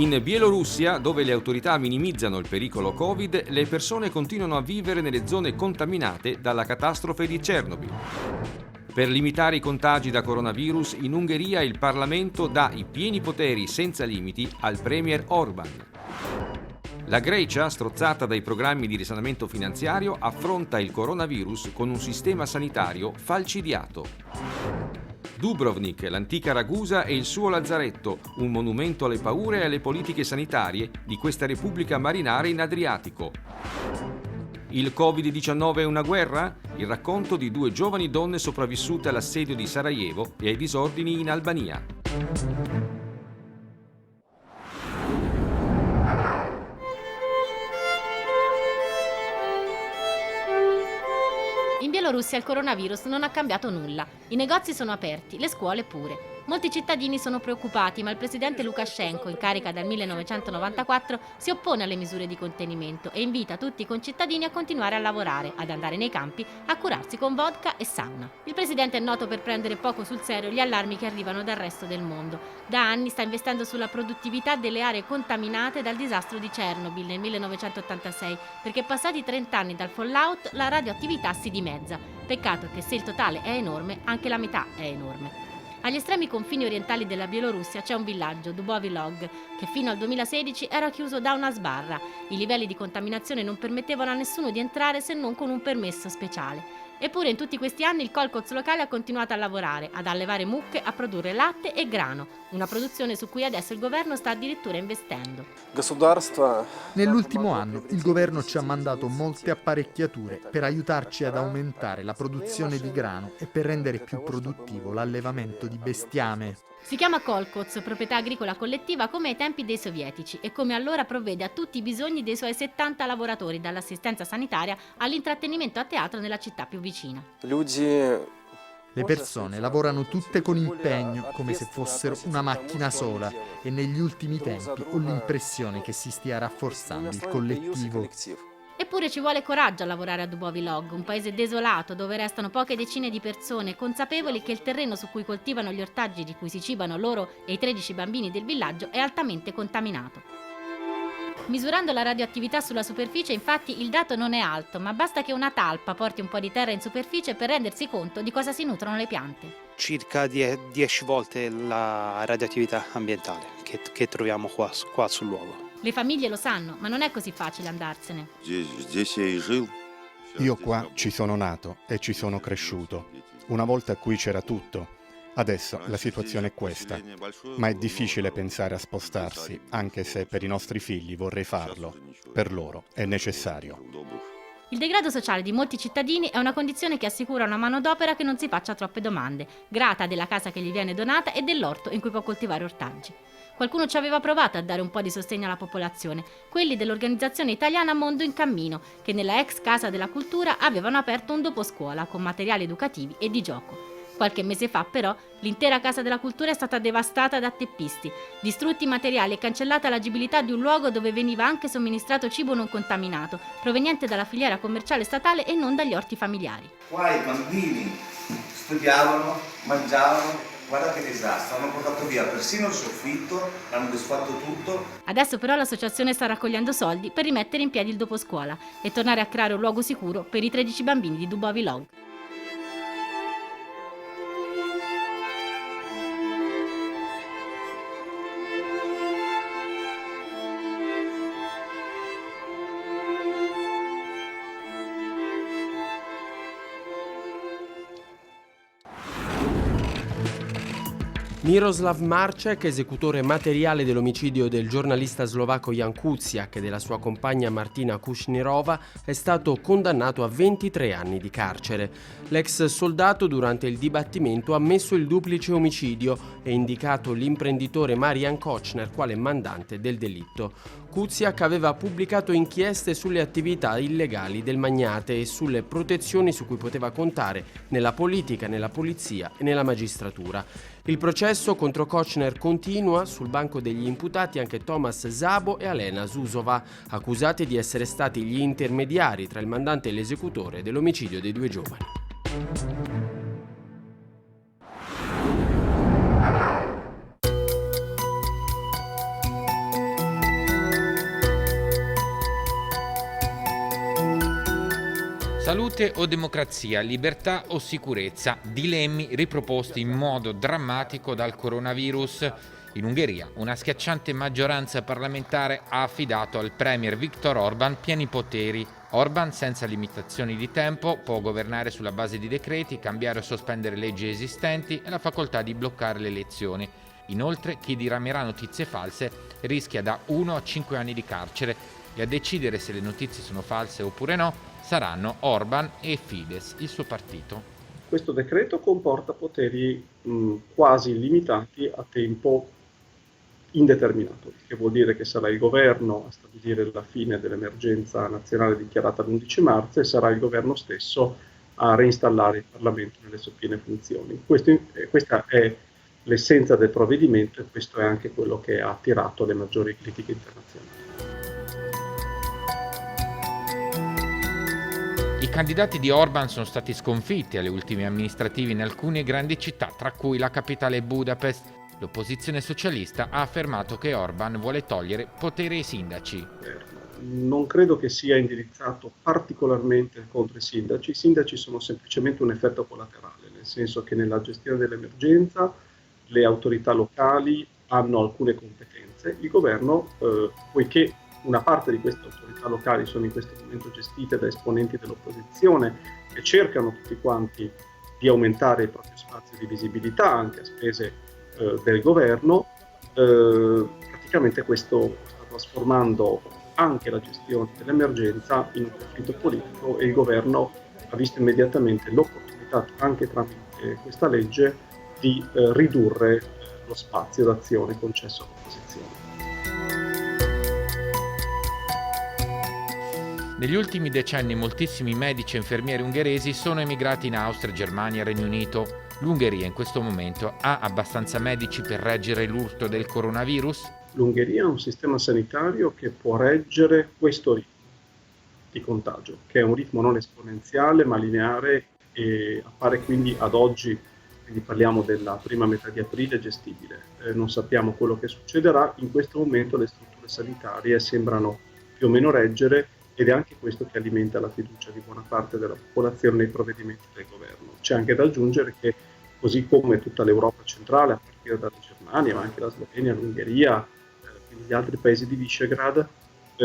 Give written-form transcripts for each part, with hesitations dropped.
In Bielorussia, dove le autorità minimizzano il pericolo Covid, le persone continuano a vivere nelle zone contaminate dalla catastrofe di Chernobyl. Per limitare i contagi da coronavirus, in Ungheria il Parlamento dà i pieni poteri senza limiti al premier Orban. La Grecia, strozzata dai programmi di risanamento finanziario, affronta il coronavirus con un sistema sanitario falcidiato. Dubrovnik, l'antica Ragusa e il suo lazzaretto, un monumento alle paure e alle politiche sanitarie di questa repubblica marinare in Adriatico. Il Covid-19 è una guerra? Il racconto di 2 giovani donne sopravvissute all'assedio di Sarajevo e ai disordini in Albania. In Bielorussia il coronavirus non ha cambiato nulla. I negozi sono aperti, le scuole pure. Molti cittadini sono preoccupati, ma il presidente Lukashenko, in carica dal 1994, si oppone alle misure di contenimento e invita tutti i concittadini a continuare a lavorare, ad andare nei campi, a curarsi con vodka e sauna. Il presidente è noto per prendere poco sul serio gli allarmi che arrivano dal resto del mondo. Da anni sta investendo sulla produttività delle aree contaminate dal disastro di Chernobyl nel 1986, perché passati 30 anni dal fallout la radioattività si dimezza. Peccato che se il totale è enorme, anche la metà è enorme. Agli estremi confini orientali della Bielorussia c'è un villaggio, Dubovy Log, che fino al 2016 era chiuso da una sbarra. I livelli di contaminazione non permettevano a nessuno di entrare se non con un permesso speciale. Eppure in tutti questi anni il kolkhoz locale ha continuato a lavorare, ad allevare mucche, a produrre latte e grano, una produzione su cui adesso il governo sta addirittura investendo. Nell'ultimo anno il governo ci ha mandato molte apparecchiature per aiutarci ad aumentare la produzione di grano e per rendere più produttivo l'allevamento di bestiame. Si chiama kolkhoz, proprietà agricola collettiva, come ai tempi dei sovietici e come allora provvede a tutti i bisogni dei suoi 70 lavoratori, dall'assistenza sanitaria all'intrattenimento a teatro nella città più vicina. Le persone lavorano tutte con impegno, come se fossero una macchina sola, e negli ultimi tempi ho l'impressione che si stia rafforzando il collettivo. Eppure ci vuole coraggio a lavorare a Dubovy Log, un paese desolato dove restano poche decine di persone, consapevoli che il terreno su cui coltivano gli ortaggi di cui si cibano loro e i 13 bambini del villaggio è altamente contaminato. Misurando la radioattività sulla superficie, infatti, il dato non è alto, ma basta che una talpa porti un po' di terra in superficie per rendersi conto di cosa si nutrono le piante. Circa 10 volte la radioattività ambientale che troviamo qua sul luogo. Le famiglie lo sanno, ma non è così facile andarsene. Io qua ci sono nato e ci sono cresciuto. Una volta qui c'era tutto. Adesso la situazione è questa, ma è difficile pensare a spostarsi, anche se per i nostri figli vorrei farlo. Per loro è necessario. Il degrado sociale di molti cittadini è una condizione che assicura una manodopera che non si faccia troppe domande, grata della casa che gli viene donata e dell'orto in cui può coltivare ortaggi. Qualcuno ci aveva provato a dare un po' di sostegno alla popolazione, quelli dell'organizzazione italiana Mondo in Cammino, che nella ex Casa della Cultura avevano aperto un doposcuola con materiali educativi e di gioco. Qualche mese fa, però, l'intera Casa della Cultura è stata devastata da teppisti, distrutti i materiali e cancellata l'agibilità di un luogo dove veniva anche somministrato cibo non contaminato, proveniente dalla filiera commerciale statale e non dagli orti familiari. Qua i bambini studiavano, mangiavano. Guarda che disastro, hanno portato via persino il soffitto, hanno disfatto tutto. Adesso però l'associazione sta raccogliendo soldi per rimettere in piedi il doposcuola e tornare a creare un luogo sicuro per i 13 bambini di Dubovy Log. Miroslav Marček, esecutore materiale dell'omicidio del giornalista slovacco Jan Kuciak e della sua compagna Martina Kušnirova, è stato condannato a 23 anni di carcere. L'ex soldato durante il dibattimento ha ammesso il duplice omicidio e indicato l'imprenditore Marian Kočner quale mandante del delitto. Kuciak aveva pubblicato inchieste sulle attività illegali del magnate e sulle protezioni su cui poteva contare nella politica, nella polizia e nella magistratura. Il processo contro Kočner continua. Sul banco degli imputati anche Tomas Szabo e Alena Zuzova, accusati di essere stati gli intermediari tra il mandante e l'esecutore dell'omicidio dei 2 giovani. salute o democrazia, libertà o sicurezza, dilemmi riproposti in modo drammatico dal coronavirus. In Ungheria una schiacciante maggioranza parlamentare ha affidato al premier Viktor Orban pieni poteri. Orban, senza limitazioni di tempo, può governare sulla base di decreti, cambiare o sospendere leggi esistenti e la facoltà di bloccare le elezioni. Inoltre, chi diramerà notizie false rischia da 1 a 5 anni di carcere e a decidere se le notizie sono false oppure no saranno Orban e Fidesz, il suo partito. Questo decreto comporta poteri quasi illimitati a tempo indeterminato, che vuol dire che sarà il governo a stabilire la fine dell'emergenza nazionale dichiarata l'11 marzo e sarà il governo stesso a reinstallare il Parlamento nelle sue piene funzioni. Questa è l'essenza del provvedimento e questo è anche quello che ha attirato le maggiori critiche internazionali. I candidati di Orban sono stati sconfitti alle ultime amministrative in alcune grandi città, tra cui la capitale Budapest. L'opposizione socialista ha affermato che Orban vuole togliere potere ai sindaci. Non credo che sia indirizzato particolarmente contro i sindaci. I sindaci sono semplicemente un effetto collaterale, nel senso che nella gestione dell'emergenza le autorità locali hanno alcune competenze. Il governo, poiché una parte di queste autorità locali sono in questo momento gestite da esponenti dell'opposizione che cercano tutti quanti di aumentare il proprio spazio di visibilità anche a spese del governo, praticamente questo sta trasformando anche la gestione dell'emergenza in un conflitto politico e il governo ha visto immediatamente l'opportunità, anche tramite questa legge, di ridurre lo spazio d'azione concesso all'opposizione. Negli ultimi decenni moltissimi medici e infermieri ungheresi sono emigrati in Austria, Germania e Regno Unito. L'Ungheria in questo momento ha abbastanza medici per reggere l'urto del coronavirus? L'Ungheria ha un sistema sanitario che può reggere questo ritmo di contagio, che è un ritmo non esponenziale ma lineare e appare quindi ad oggi, quindi parliamo della prima metà di aprile, gestibile. Non sappiamo quello che succederà, in questo momento le strutture sanitarie sembrano più o meno reggere ed è anche questo che alimenta la fiducia di buona parte della popolazione nei provvedimenti del governo. C'è anche da aggiungere che così come tutta l'Europa centrale, a partire dalla Germania, ma anche la Slovenia, l'Ungheria, quindi gli altri paesi di Visegrad,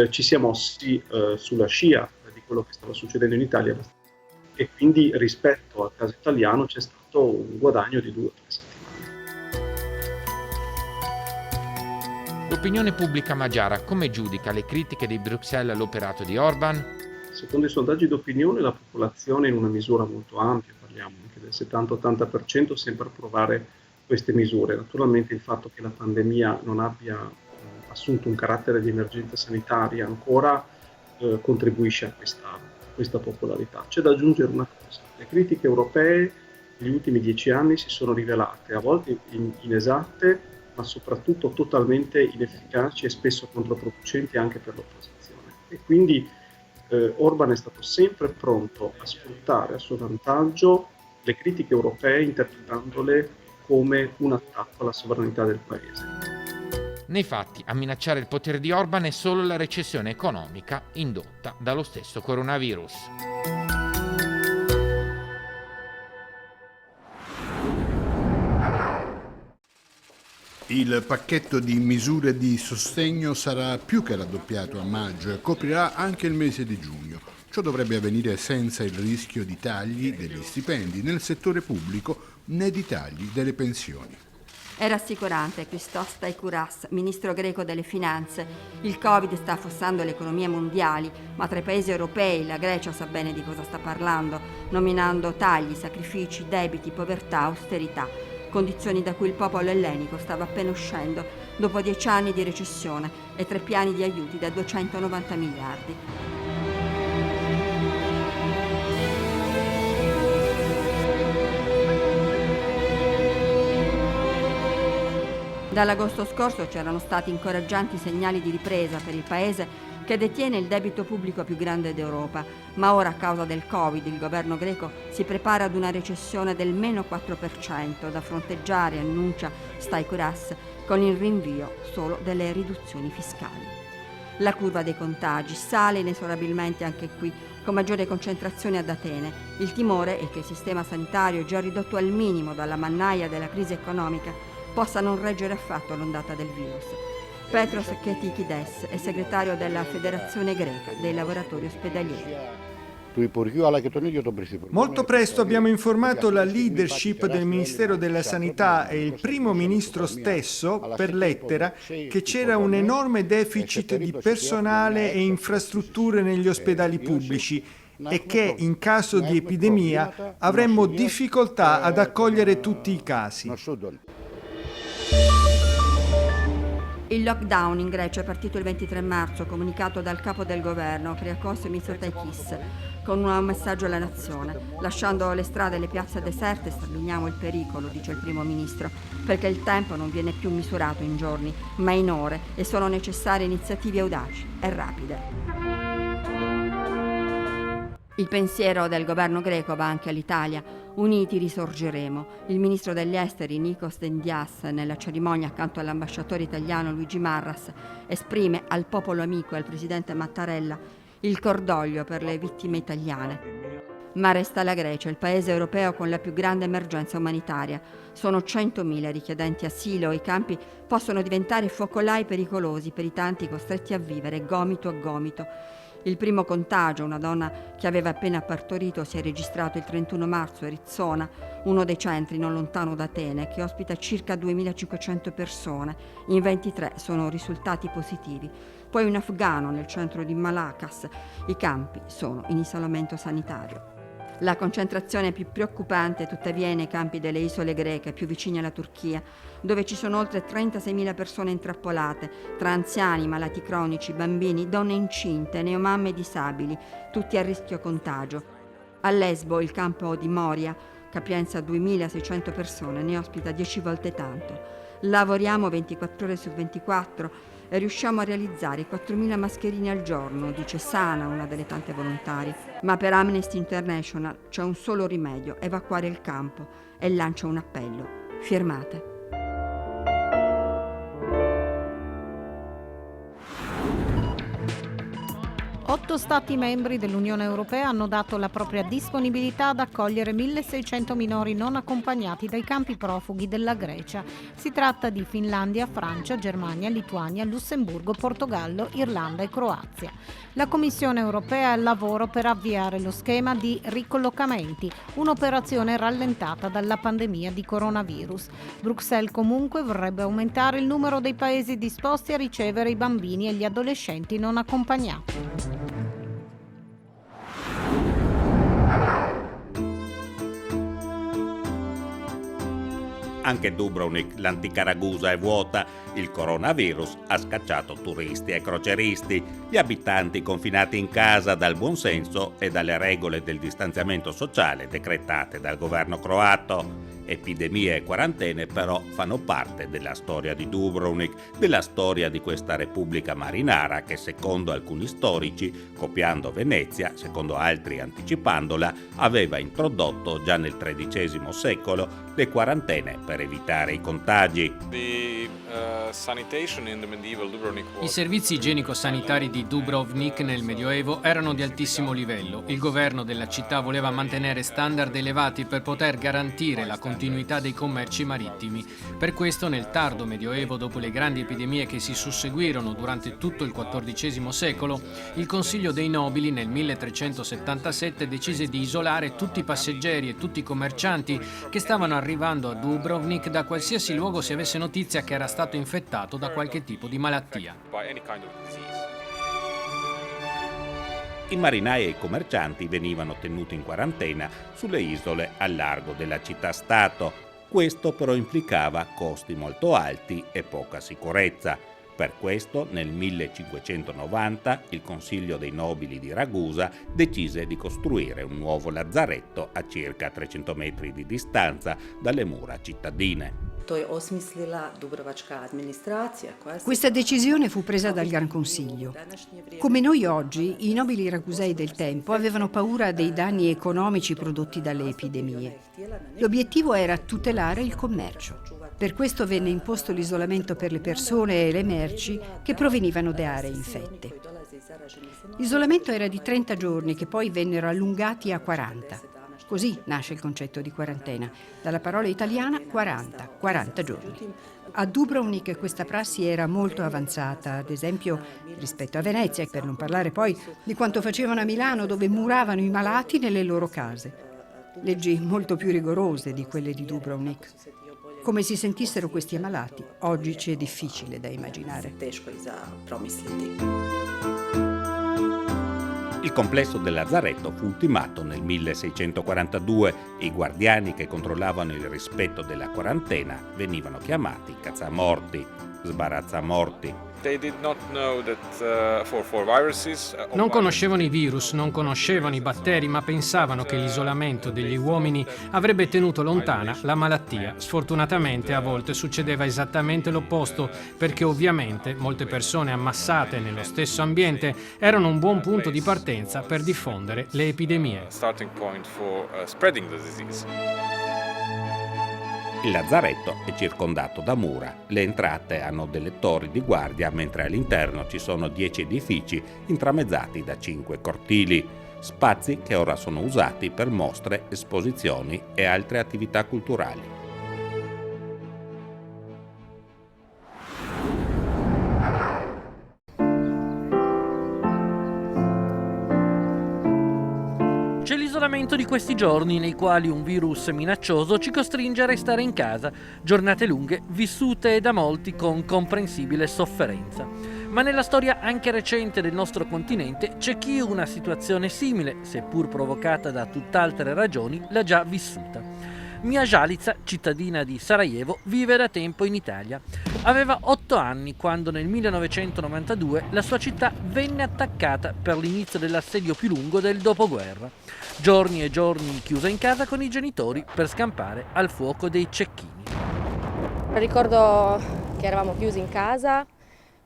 ci si è mossi sulla scia di quello che stava succedendo in Italia e quindi rispetto al caso italiano c'è stato un guadagno di 2 o 3 settimane. L'opinione pubblica magiara come giudica le critiche di Bruxelles all'operato di Orban? Secondo i sondaggi d'opinione la popolazione in una misura molto ampia, parliamo anche del 70-80%, sembra approvare queste misure. Naturalmente il fatto che la pandemia non abbia assunto un carattere di emergenza sanitaria ancora contribuisce a questa popolarità. C'è da aggiungere una cosa, le critiche europee negli ultimi 10 anni si sono rivelate a volte inesatte, ma soprattutto totalmente inefficaci e spesso controproducenti anche per l'opposizione. E quindi Orban è stato sempre pronto a sfruttare a suo vantaggio le critiche europee interpretandole come un attacco alla sovranità del paese. Nei fatti, a minacciare il potere di Orban è solo la recessione economica indotta dallo stesso coronavirus. Il pacchetto di misure di sostegno sarà più che raddoppiato a maggio e coprirà anche il mese di giugno. Ciò dovrebbe avvenire senza il rischio di tagli degli stipendi nel settore pubblico né di tagli delle pensioni. È rassicurante Christos Staikouras, ministro greco delle finanze. Il Covid sta affossando le economie mondiali, ma tra i paesi europei la Grecia sa bene di cosa sta parlando, nominando tagli, sacrifici, debiti, povertà, austerità. Condizioni da cui il popolo ellenico stava appena uscendo dopo 10 anni di recessione e 3 piani di aiuti da 290 miliardi. Dall'agosto scorso c'erano stati incoraggianti segnali di ripresa per il paese che detiene il debito pubblico più grande d'Europa, ma ora a causa del Covid il governo greco si prepara ad una recessione del meno 4% da fronteggiare, annuncia Staikouras, con il rinvio solo delle riduzioni fiscali. La curva dei contagi sale inesorabilmente anche qui, con maggiore concentrazione ad Atene. Il timore è che il sistema sanitario, già ridotto al minimo dalla mannaia della crisi economica, possa non reggere affatto l'ondata del virus. Petros Ketikides è segretario della Federazione Greca dei lavoratori ospedalieri. Molto presto abbiamo informato la leadership del Ministero della Sanità e il primo ministro stesso, per lettera, che c'era un enorme deficit di personale e infrastrutture negli ospedali pubblici e che in caso di epidemia avremmo difficoltà ad accogliere tutti i casi. Il lockdown in Grecia è partito il 23 marzo, comunicato dal capo del governo, Kyriakos Mitsotakis, con un messaggio alla nazione. Lasciando le strade e le piazze deserte, stabiliamo il pericolo, dice il primo ministro, perché il tempo non viene più misurato in giorni, ma in ore, e sono necessarie iniziative audaci e rapide. Il pensiero del governo greco va anche all'Italia. Uniti risorgeremo. Il ministro degli esteri Nikos Dendias, nella cerimonia accanto all'ambasciatore italiano Luigi Marras, esprime al popolo amico e al presidente Mattarella il cordoglio per le vittime italiane. Ma resta la Grecia, il paese europeo con la più grande emergenza umanitaria. Sono 100.000 richiedenti asilo e i campi possono diventare focolai pericolosi per i tanti costretti a vivere gomito a gomito. Il primo contagio, una donna che aveva appena partorito, si è registrato il 31 marzo a Rizzona, uno dei centri non lontano da Atene, che ospita circa 2.500 persone. In 23 sono risultati positivi. Poi un afghano nel centro di Malakas. I campi sono in isolamento sanitario. La concentrazione più preoccupante tuttavia è nei campi delle isole greche, più vicine alla Turchia, dove ci sono oltre 36.000 persone intrappolate, tra anziani, malati cronici, bambini, donne incinte, neomamme e disabili, tutti a rischio contagio. A Lesbo, il campo di Moria, capienza 2.600 persone, ne ospita 10 volte tanto. Lavoriamo 24 ore su 24 e riusciamo a realizzare 4.000 mascherine al giorno, dice Sana, una delle tante volontarie. Ma per Amnesty International c'è un solo rimedio: evacuare il campo, e lancia un appello. Firmate. Otto Stati membri dell'Unione Europea hanno dato la propria disponibilità ad accogliere 1.600 minori non accompagnati dai campi profughi della Grecia. Si tratta di Finlandia, Francia, Germania, Lituania, Lussemburgo, Portogallo, Irlanda e Croazia. La Commissione Europea è al lavoro per avviare lo schema di ricollocamenti, un'operazione rallentata dalla pandemia di coronavirus. Bruxelles comunque vorrebbe aumentare il numero dei paesi disposti a ricevere i bambini e gli adolescenti non accompagnati. Anche Dubrovnik, l'antica Ragusa, è vuota. Il coronavirus ha scacciato turisti e croceristi. Gli abitanti confinati in casa dal buonsenso e dalle regole del distanziamento sociale decretate dal governo croato. Epidemie e quarantene però fanno parte della storia di Dubrovnik, della storia di questa repubblica marinara che, secondo alcuni storici, copiando Venezia, secondo altri anticipandola, aveva introdotto già nel XIII secolo le quarantene per evitare i contagi. I servizi igienico-sanitari di Dubrovnik nel Medioevo erano di altissimo livello. Il governo della città voleva mantenere standard elevati per poter garantire la continuità dei commerci marittimi. Per questo nel tardo Medioevo, dopo le grandi epidemie che si susseguirono durante tutto il XIV secolo, il Consiglio dei Nobili nel 1377 decise di isolare tutti i passeggeri e tutti i commercianti che stavano arrivando a Dubrovnik da qualsiasi luogo si avesse notizia che era stato infettato da qualche tipo di malattia. I marinai e i commercianti venivano tenuti in quarantena sulle isole al largo della città-stato. Questo però implicava costi molto alti e poca sicurezza. Per questo nel 1590 il Consiglio dei Nobili di Ragusa decise di costruire un nuovo lazzaretto a circa 300 metri di distanza dalle mura cittadine. Questa decisione fu presa dal Gran Consiglio. Come noi oggi, i nobili ragusei del tempo avevano paura dei danni economici prodotti dalle epidemie. L'obiettivo era tutelare il commercio. Per questo venne imposto l'isolamento per le persone e le merci che provenivano da aree infette. L'isolamento era di 30 giorni che poi vennero allungati a 40. Così nasce il concetto di quarantena, dalla parola italiana 40 giorni. A Dubrovnik questa prassi era molto avanzata, ad esempio rispetto a Venezia, per non parlare poi di quanto facevano a Milano, dove muravano i malati nelle loro case. Leggi molto più rigorose di quelle di Dubrovnik. Come si sentissero questi ammalati, oggi ci è difficile da immaginare. Il complesso del lazzaretto fu ultimato nel 1642 e i guardiani che controllavano il rispetto della quarantena venivano chiamati cazzamorti, sbarazzamorti. Non conoscevano i virus, non conoscevano i batteri, ma pensavano che l'isolamento degli uomini avrebbe tenuto lontana la malattia. Sfortunatamente a volte succedeva esattamente l'opposto, perché ovviamente molte persone ammassate nello stesso ambiente erano un buon punto di partenza per diffondere le epidemie. Il lazzaretto è circondato da mura, le entrate hanno delle torri di guardia, mentre all'interno ci sono 10 edifici intramezzati da 5 cortili, spazi che ora sono usati per mostre, esposizioni e altre attività culturali. C'è l'isolamento di questi giorni nei quali un virus minaccioso ci costringe a restare in casa, giornate lunghe vissute da molti con comprensibile sofferenza. Ma nella storia anche recente del nostro continente c'è chi una situazione simile, seppur provocata da tutt'altre ragioni, l'ha già vissuta. Mia Jalica, cittadina di Sarajevo, vive da tempo in Italia. Aveva 8 anni quando nel 1992 la sua città venne attaccata per l'inizio dell'assedio più lungo del dopoguerra. Giorni e giorni chiusa in casa con i genitori per scampare al fuoco dei cecchini. Ricordo che eravamo chiusi in casa,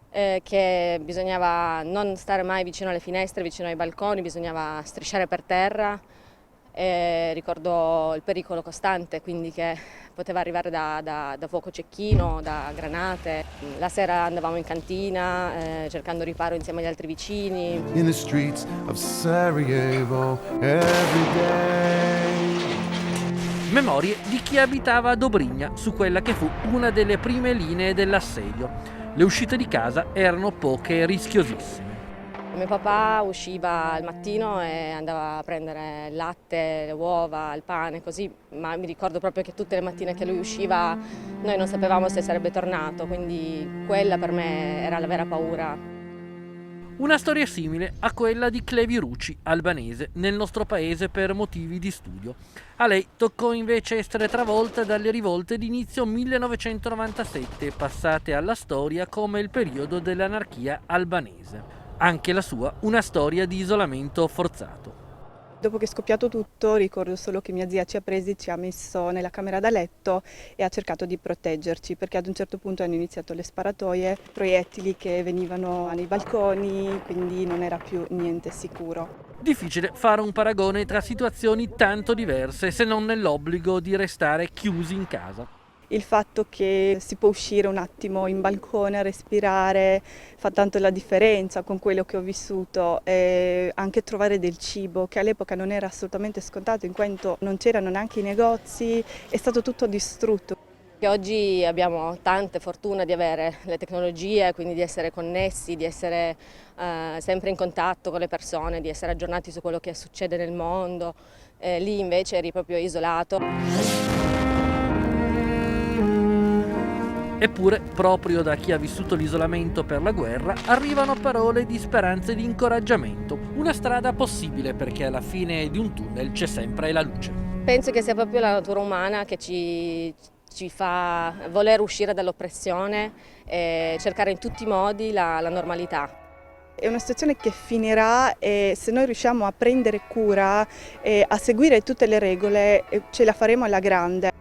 che bisognava non stare mai vicino alle finestre, vicino ai balconi, bisognava strisciare per terra. Ricordo il pericolo costante, quindi che poteva arrivare da fuoco cecchino, da granate. La sera andavamo in cantina cercando riparo insieme agli altri vicini. In the streets of Sarajevo every day. Memorie di chi abitava a Dobrigna, su quella che fu una delle prime linee dell'assedio. Le uscite di casa erano poche e rischiosissime. Mio papà usciva al mattino e andava a prendere il latte, le uova, il pane, così, ma mi ricordo proprio che tutte le mattine che lui usciva noi non sapevamo se sarebbe tornato, quindi quella per me era la vera paura. Una storia simile a quella di Clevi Rucci, albanese, nel nostro paese per motivi di studio. A lei toccò invece essere travolta dalle rivolte di inizio 1997, passate alla storia come il periodo dell'anarchia albanese. Anche la sua una storia di isolamento forzato. Dopo che è scoppiato tutto, ricordo solo che mia zia ci ha presi, ci ha messo nella camera da letto e ha cercato di proteggerci, perché ad un certo punto hanno iniziato le sparatoie, proiettili che venivano nei balconi, quindi non era più niente sicuro. Difficile fare un paragone tra situazioni tanto diverse, se non nell'obbligo di restare chiusi in casa. Il fatto che si può uscire un attimo in balcone a respirare fa tanto la differenza con quello che ho vissuto, e anche trovare del cibo che all'epoca non era assolutamente scontato, in quanto non c'erano neanche i negozi, è stato tutto distrutto. Oggi abbiamo tante fortuna di avere le tecnologie, quindi di essere connessi, di essere sempre in contatto con le persone, di essere aggiornati su quello che succede nel mondo. Lì invece eri proprio isolato. Eppure, proprio da chi ha vissuto l'isolamento per la guerra, arrivano parole di speranza e di incoraggiamento. Una strada possibile, perché alla fine di un tunnel c'è sempre la luce. Penso che sia proprio la natura umana che ci fa voler uscire dall'oppressione e cercare in tutti i modi la normalità. È una situazione che finirà e se noi riusciamo a prendere cura e a seguire tutte le regole ce la faremo alla grande.